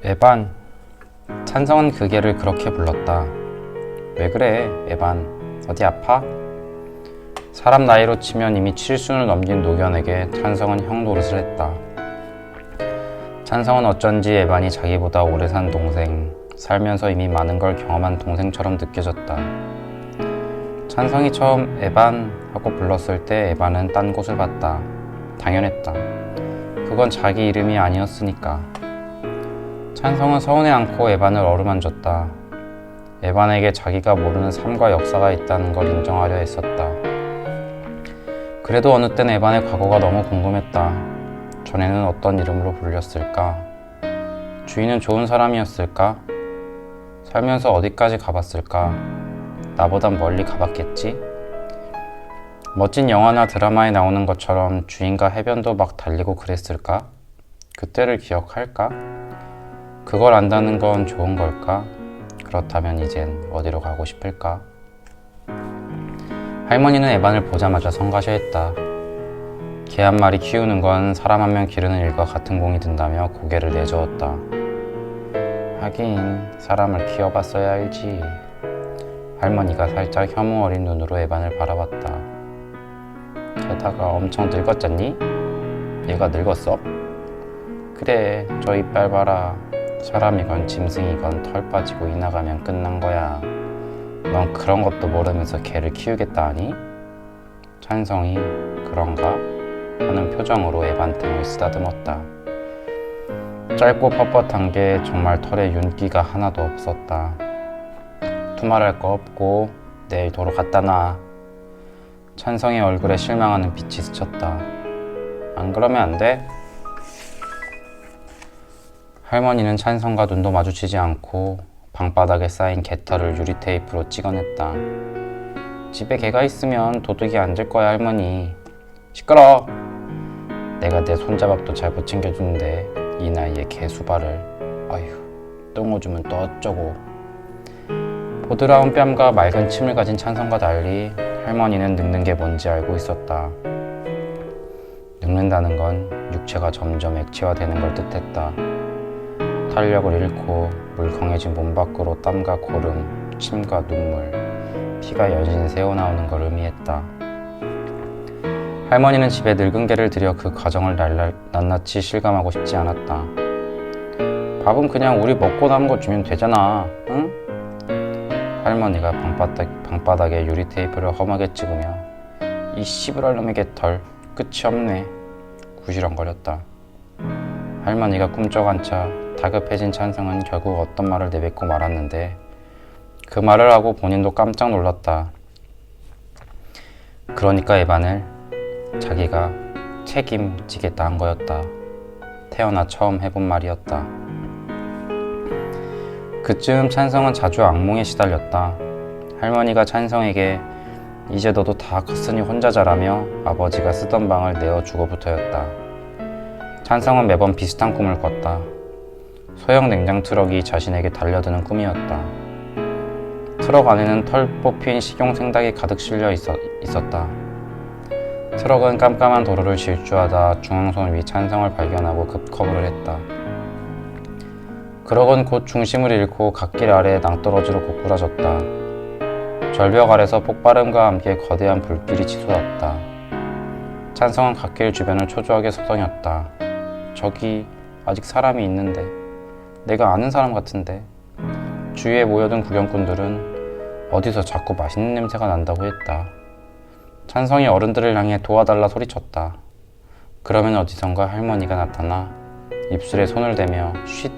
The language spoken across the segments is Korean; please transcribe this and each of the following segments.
에반. 찬성은 그 개를 그렇게 불렀다. 왜 그래, 에반? 어디 아파? 사람 나이로 치면 이미 칠순을 넘긴 노견에게 찬성은 형 노릇을 했다. 찬성은 어쩐지 에반이 자기보다 오래 산 동생, 살면서 이미 많은 걸 경험한 동생처럼 느껴졌다. 찬성이 처음 에반 하고 불렀을 때 에반은 딴 곳을 봤다. 당연했다. 그건 자기 이름이 아니었으니까. 찬성은 서운해 않고 에반을 어루만졌다. 에반에게 자기가 모르는 삶과 역사가 있다는 걸 인정하려 했었다. 그래도 어느 땐 에반의 과거가 너무 궁금했다. 전에는 어떤 이름으로 불렸을까? 주인은 좋은 사람이었을까? 살면서 어디까지 가봤을까? 나보단 멀리 가봤겠지? 멋진 영화나 드라마에 나오는 것처럼 주인과 해변도 막 달리고 그랬을까? 그때를 기억할까? 그걸 안다는 건 좋은 걸까? 그렇다면 이젠 어디로 가고 싶을까? 할머니는 에반을 보자마자 성가셔했다. 개 한 마리 키우는 건 사람 한 명 기르는 일과 같은 공이 든다며 고개를 내저었다. 하긴 사람을 키워봤어야 알지. 할머니가 살짝 혐오 어린 눈으로 에반을 바라봤다. 게다가 엄청 늙었잖니? 얘가 늙었어? 그래, 저 이빨 봐라. 사람이건 짐승이건 털 빠지고 이나가면 끝난 거야. 넌 그런 것도 모르면서 개를 키우겠다 하니? 찬성이 그런가? 하는 표정으로 에반 등을 쓰다듬었다. 짧고 뻣뻣한 게 정말 털에 윤기가 하나도 없었다. 투말할 거 없고 내일 도로 갖다 놔. 찬성의 얼굴에 실망하는 빛이 스쳤다. 안 그러면 안 돼? 할머니는 찬성과 눈도 마주치지 않고 방바닥에 쌓인 개털을 유리 테이프로 찍어냈다. 집에 개가 있으면 도둑이 앉을 거야, 할머니. 시끄러! 내가 내 손자밥도 잘 못 챙겨주는데 이 나이에 개 수발을. 아휴, 똥 오줌은 또 어쩌고. 보드라운 뺨과 맑은 침을 가진 찬성과 달리 할머니는 늙는 게 뭔지 알고 있었다. 늙는다는 건 육체가 점점 액체화되는 걸 뜻했다. 탄력을 잃고 물컹해진 몸 밖으로 땀과 고름, 침과 눈물, 피가 연신 새어나오는 걸 의미했다. 할머니는 집에 늙은 개를 들여 그 과정을 낱낱이 실감하고 싶지 않았다. 밥은 그냥 우리 먹고 남은 거 주면 되잖아, 응? 할머니가 방바닥에 유리 테이프를 험하게 찍으며 이 씨부랄 놈의 개털, 끝이 없네. 구시렁거렸다. 할머니가 꿈쩍 앉자 다급해진 찬성은 결국 어떤 말을 내뱉고 말았는데 그 말을 하고 본인도 깜짝 놀랐다. 그러니까 에반을 자기가 책임지겠다 한 거였다. 태어나 처음 해본 말이었다. 그쯤 찬성은 자주 악몽에 시달렸다. 할머니가 찬성에게 이제 너도 다 컸으니 혼자 자라며 아버지가 쓰던 방을 내어주고부터였다. 찬성은 매번 비슷한 꿈을 꿨다. 소형 냉장 트럭이 자신에게 달려드는 꿈이었다. 트럭 안에는 털 뽑힌 식용 생닭이 가득 실려 있었다. 트럭은 깜깜한 도로를 질주하다 중앙선 위 찬성을 발견하고 급커브를 했다. 그럭은 곧 중심을 잃고 갓길 아래에 낭떠러지로 고꾸라졌다. 절벽 아래서 폭발음과 함께 거대한 불길이 치솟았다. 찬성은 갓길 주변을 초조하게 서성였다. 저기 아직 사람이 있는데, 내가 아는 사람 같은데. 주위에 모여든 구경꾼들은 어디서 자꾸 맛있는 냄새가 난다고 했다. 찬성이 어른들을 향해 도와달라 소리쳤다. 그러면 어디선가 할머니가 나타나 입술에 손을 대며 쉿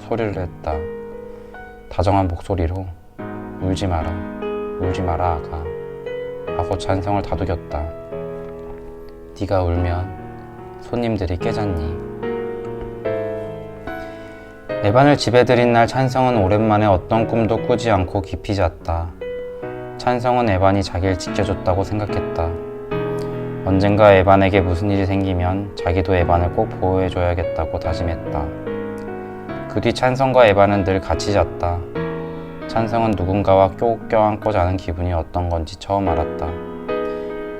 소리를 냈다. 다정한 목소리로 울지 마라, 울지 마라 아가 하고 찬성을 다독였다. 네가 울면 손님들이 깨잖니. 에반을 집에 들인 날 찬성은 오랜만에 어떤 꿈도 꾸지 않고 깊이 잤다. 찬성은 에반이 자기를 지켜줬다고 생각했다. 언젠가 에반에게 무슨 일이 생기면 자기도 에반을 꼭 보호해줘야겠다고 다짐했다. 그 뒤 찬성과 에반은 늘 같이 잤다. 찬성은 누군가와 껴안고 자는 기분이 어떤 건지 처음 알았다.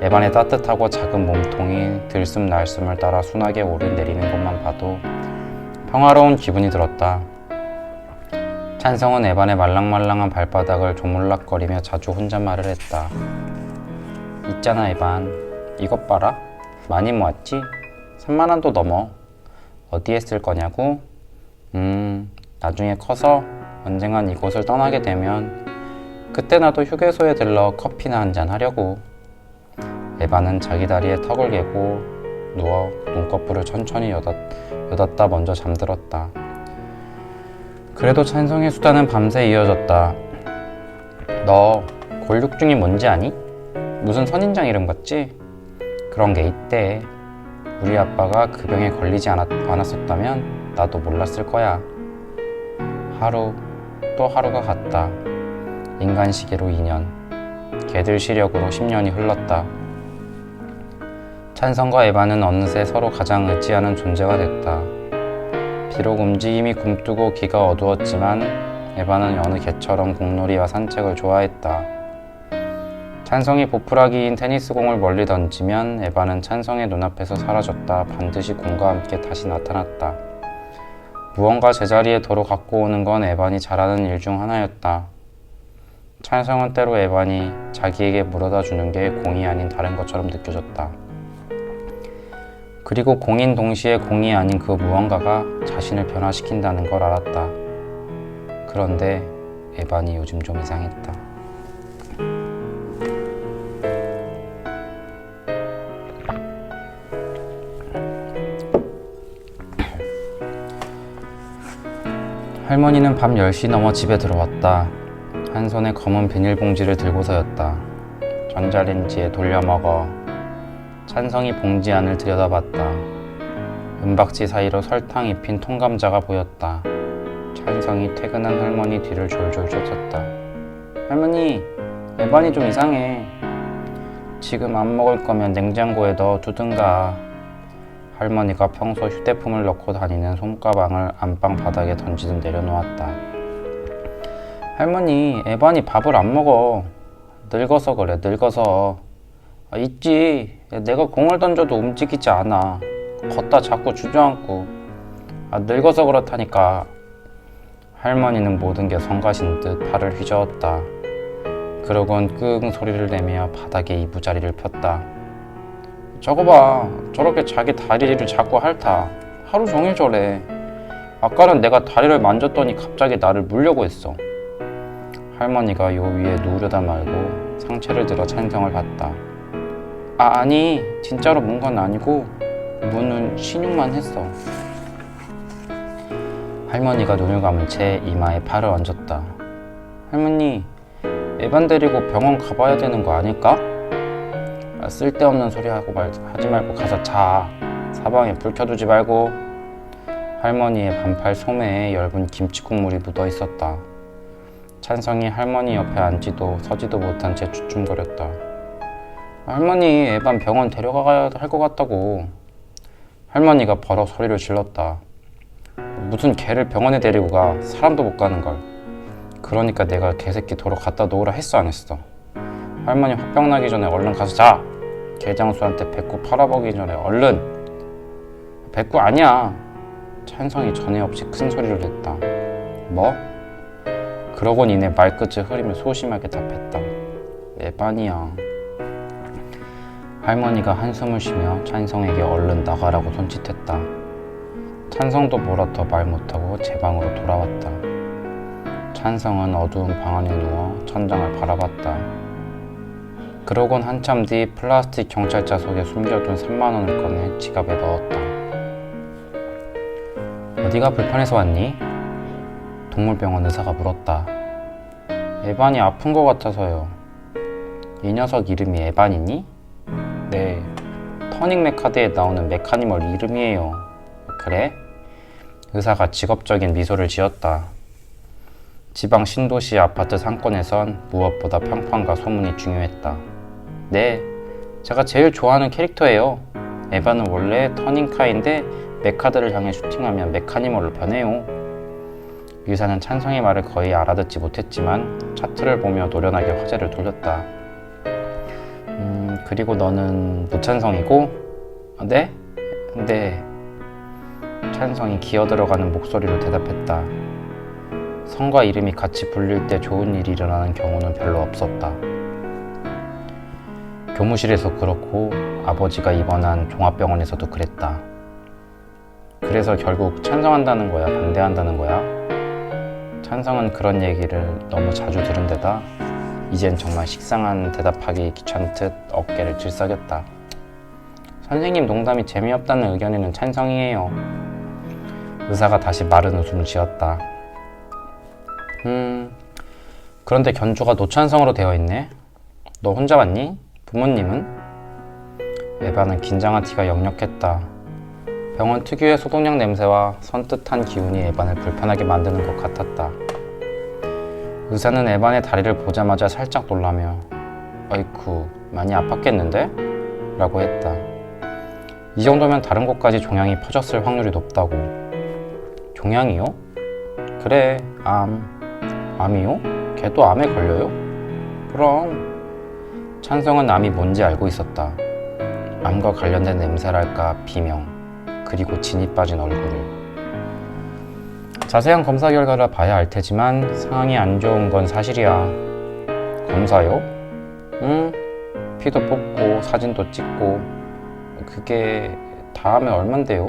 에반의 따뜻하고 작은 몸통이 들숨 날숨을 따라 순하게 오르내리는 것만 봐도 평화로운 기분이 들었다. 찬성은 에반의 말랑말랑한 발바닥을 조물락거리며 자주 혼잣말을 했다. 있잖아 에반, 이것 봐라. 많이 모았지? 3만 원도 넘어. 어디에 쓸 거냐고? 나중에 커서 언젠간 이곳을 떠나게 되면 그때 나도 휴게소에 들러 커피나 한잔 하려고. 에반은 자기 다리에 턱을 개고 누워 눈꺼풀을 천천히 여닫다 먼저 잠들었다. 그래도 찬성의 수다는 밤새 이어졌다. 너 골육중이 뭔지 아니? 무슨 선인장 이름 같지? 그런 게 있대. 우리 아빠가 그 병에 걸리지 않았었다면 나도 몰랐을 거야. 하루 또 하루가 갔다. 인간 시계로 2년, 개들 시력으로 10년이 흘렀다. 찬성과 에반은 어느새 서로 가장 의지하는 존재가 됐다. 비록 움직임이 굼뜨고 귀가 어두웠지만 에반은 여느 개처럼 공놀이와 산책을 좋아했다. 찬성이 보풀하기인 테니스공을 멀리 던지면 에반은 찬성의 눈앞에서 사라졌다 반드시 공과 함께 다시 나타났다. 무언가 제자리에 도로 갖고 오는 건 에반이 잘하는 일 중 하나였다. 찬성은 때로 에반이 자기에게 물어다 주는 게 공이 아닌 다른 것처럼 느껴졌다. 그리고 공인 동시에 공이 아닌 그 무언가가 자신을 변화시킨다는 걸 알았다. 그런데 에반이 요즘 좀 이상했다. 할머니는 밤 10시 넘어 집에 들어왔다. 한 손에 검은 비닐봉지를 들고서였다. 전자레인지에 돌려 먹어. 찬성이 봉지 안을 들여다봤다. 은박지 사이로 설탕 입힌 통감자가 보였다. 찬성이 퇴근한 할머니 뒤를 졸졸 쫓았다. 할머니, 에반이 좀 이상해. 지금 안 먹을 거면 냉장고에 넣어두든가. 할머니가 평소 휴대폰을 넣고 다니는 손가방을 안방 바닥에 던지듯 내려놓았다. 할머니, 에반이 밥을 안 먹어. 늙어서 그래, 늙어서. 있지. 내가 공을 던져도 움직이지 않아. 걷다 자꾸 주저앉고. 늙어서 그렇다니까. 할머니는 모든 게 성가신 듯 발을 휘저었다. 그러곤 끙 소리를 내며 바닥에 이부자리를 폈다. 저거 봐. 저렇게 자기 다리를 자꾸 핥아. 하루 종일 저래. 아까는 내가 다리를 만졌더니 갑자기 나를 물려고 했어. 할머니가 요 위에 누우려다 말고 상체를 들어 찬성을 봤다. 아니, 진짜로 문 건 아니고 문은 신용만 했어. 할머니가 눈을 감은 채 이마에 팔을 얹었다. 할머니, 에반 데리고 병원 가봐야 되는 거 아닐까? 쓸데없는 소리 하지 말고 가서 자. 사방에 불 켜두지 말고. 할머니의 반팔 소매에 엷은 김치 국물이 묻어 있었다. 찬성이 할머니 옆에 앉지도 서지도 못한 채 주춤거렸다. 할머니, 에반 병원 데려가야 할 것 같다고. 할머니가 버럭 소리를 질렀다. 무슨 개를 병원에 데리고 가. 사람도 못 가는 걸. 그러니까 내가 개새끼 도로 갖다 놓으라 했어 안 했어? 할머니 화병 나기 전에 얼른 가서 자. 개장수한테 배꼽 팔아보기 전에 얼른. 배꼽 아니야. 찬성이 전에 없이 큰 소리를 냈다. 뭐? 그러곤 이내 말끝을 흐리며 소심하게 답했다. 에반이야. 할머니가 한숨을 쉬며 찬성에게 얼른 나가라고 손짓했다. 찬성도 뭐라 더 말 못하고 제 방으로 돌아왔다. 찬성은 어두운 방 안에 누워 천장을 바라봤다. 그러곤 한참 뒤 플라스틱 경찰차 속에 숨겨둔 3만 원을 꺼내 지갑에 넣었다. 어디가 불편해서 왔니? 동물병원 의사가 물었다. 에반이 아픈 것 같아서요. 이 녀석 이름이 에반이니? 네, 터닝 메카드에 나오는 메카니멀 이름이에요. 그래? 의사가 직업적인 미소를 지었다. 지방 신도시 아파트 상권에선 무엇보다 평판과 소문이 중요했다. 네, 제가 제일 좋아하는 캐릭터예요. 에반은 원래 터닝카인데 메카드를 향해 슈팅하면 메카니멀로 변해요. 의사는 찬성의 말을 거의 알아듣지 못했지만 차트를 보며 노련하게 화제를 돌렸다. 그리고 너는 무찬성이고? 네? 네. 찬성이 기어들어가는 목소리로 대답했다. 성과 이름이 같이 불릴 때 좋은 일이 일어나는 경우는 별로 없었다. 교무실에서 그렇고 아버지가 입원한 종합병원에서도 그랬다. 그래서 결국 찬성한다는 거야, 반대한다는 거야? 찬성은 그런 얘기를 너무 자주 들은 데다 이젠 정말 식상한 대답하기 귀찮듯 어깨를 질썩였다. 선생님 농담이 재미없다는 의견에는 찬성이에요. 의사가 다시 마른 웃음을 지었다. 그런데 견주가 노찬성으로 되어 있네. 너 혼자 왔니? 부모님은? 에바는 긴장한 티가 역력했다. 병원 특유의 소독약 냄새와 선뜻한 기운이 에반을 불편하게 만드는 것 같았다. 의사는 에반의 다리를 보자마자 살짝 놀라며 어이쿠, 많이 아팠겠는데? 라고 했다. 이 정도면 다른 곳까지 종양이 퍼졌을 확률이 높다고. 종양이요? 그래, 암이요? 걔도 암에 걸려요? 그럼. 찬성은 암이 뭔지 알고 있었다. 암과 관련된 냄새랄까 비명, 그리고 진이 빠진 얼굴을. 자세한 검사 결과를 봐야 알 테지만 상황이 안 좋은 건 사실이야. 검사요? 응, 피도 뽑고 사진도 찍고. 그게 다음에 얼만데요?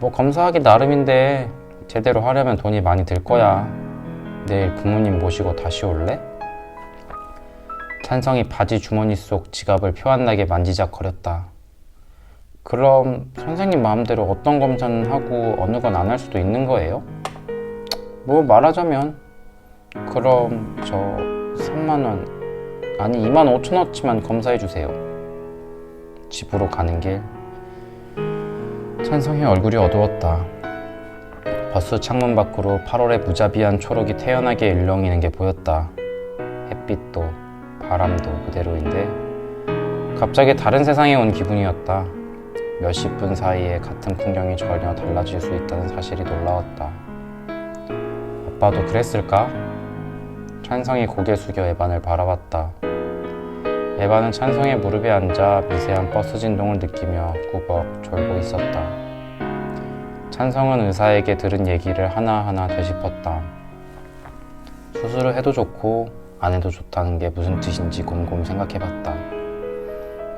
뭐 검사하기 나름인데 제대로 하려면 돈이 많이 들 거야. 내일 부모님 모시고 다시 올래? 찬성이 바지 주머니 속 지갑을 표 안 나게 만지작거렸다. 그럼 선생님 마음대로 어떤 검사는 하고 어느 건 안 할 수도 있는 거예요? 뭐 말하자면 그럼 저 3만원 아니 25,000원어치만 검사해주세요. 집으로 가는 길 찬성의 얼굴이 어두웠다. 버스 창문 밖으로 8월의 무자비한 초록이 태연하게 일렁이는 게 보였다. 햇빛도 바람도 그대로인데 갑자기 다른 세상에 온 기분이었다. 몇십 분 사이에 같은 풍경이 전혀 달라질 수 있다는 사실이 놀라웠다. 아빠도 그랬을까? 찬성이 고개 숙여 에반을 바라봤다. 에반은 찬성의 무릎에 앉아 미세한 버스 진동을 느끼며 꾸벅 졸고 있었다. 찬성은 의사에게 들은 얘기를 하나하나 되짚었다. 수술을 해도 좋고 안 해도 좋다는 게 무슨 뜻인지 곰곰 생각해봤다.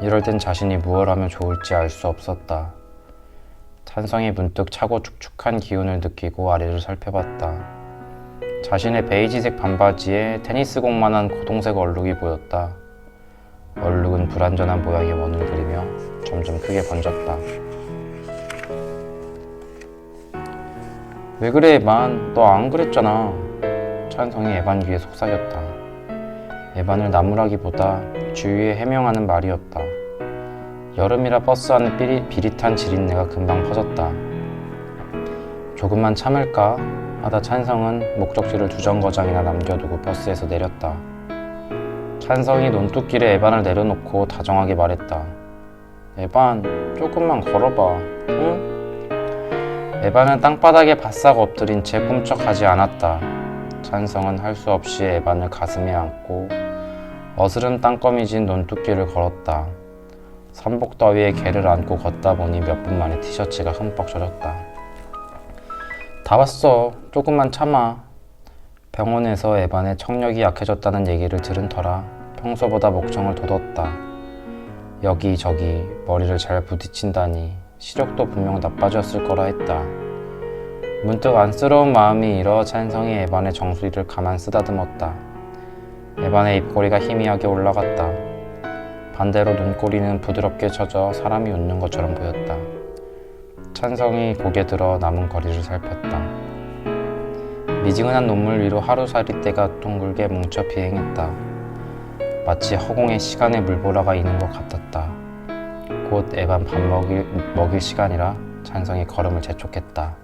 이럴 땐 자신이 무엇을 하면 좋을지 알 수 없었다. 찬성이 문득 차고 축축한 기운을 느끼고 아래를 살펴봤다. 자신의 베이지색 반바지에 테니스공만한 고동색 얼룩이 보였다. 얼룩은 불완전한 모양의 원을 그리며 점점 크게 번졌다. 왜 그래 에반, 너 안 그랬잖아. 찬성이 에반 귀에 속삭였다. 에반을 나무라기보다 주위에 해명하는 말이었다. 여름이라 버스 안에 비릿한 지린내가 금방 퍼졌다. 조금만 참을까 하다 찬성은 목적지를 2정거장이나 남겨두고 버스에서 내렸다. 찬성이 논뚝길에 에반을 내려놓고 다정하게 말했다. 에반, 조금만 걸어봐, 응? 에반은 땅바닥에 바싹 엎드린 채 꿈쩍하지 않았다. 찬성은 할 수 없이 에반을 가슴에 안고 어스름 땅거미진 논뚝길을 걸었다. 삼복 더위에 개를 안고 걷다 보니 몇 분 만에 티셔츠가 흠뻑 젖었다. 다 왔어. 조금만 참아. 병원에서 에반의 청력이 약해졌다는 얘기를 들은 터라 평소보다 목청을 돋웠다. 여기저기 머리를 잘 부딪힌다니 시력도 분명 나빠졌을 거라 했다. 문득 안쓰러운 마음이 일어 찬성이 에반의 정수리를 가만 쓰다듬었다. 에반의 입꼬리가 희미하게 올라갔다. 반대로 눈꼬리는 부드럽게 젖어 사람이 웃는 것처럼 보였다. 찬성이 고개 들어 남은 거리를 살폈다. 미지근한 눈물 위로 하루살이 때가 둥글게 뭉쳐 비행했다. 마치 허공에 시간의 물보라가 있는 것 같았다. 곧 에반 밥 먹일 시간이라 찬성이 걸음을 재촉했다.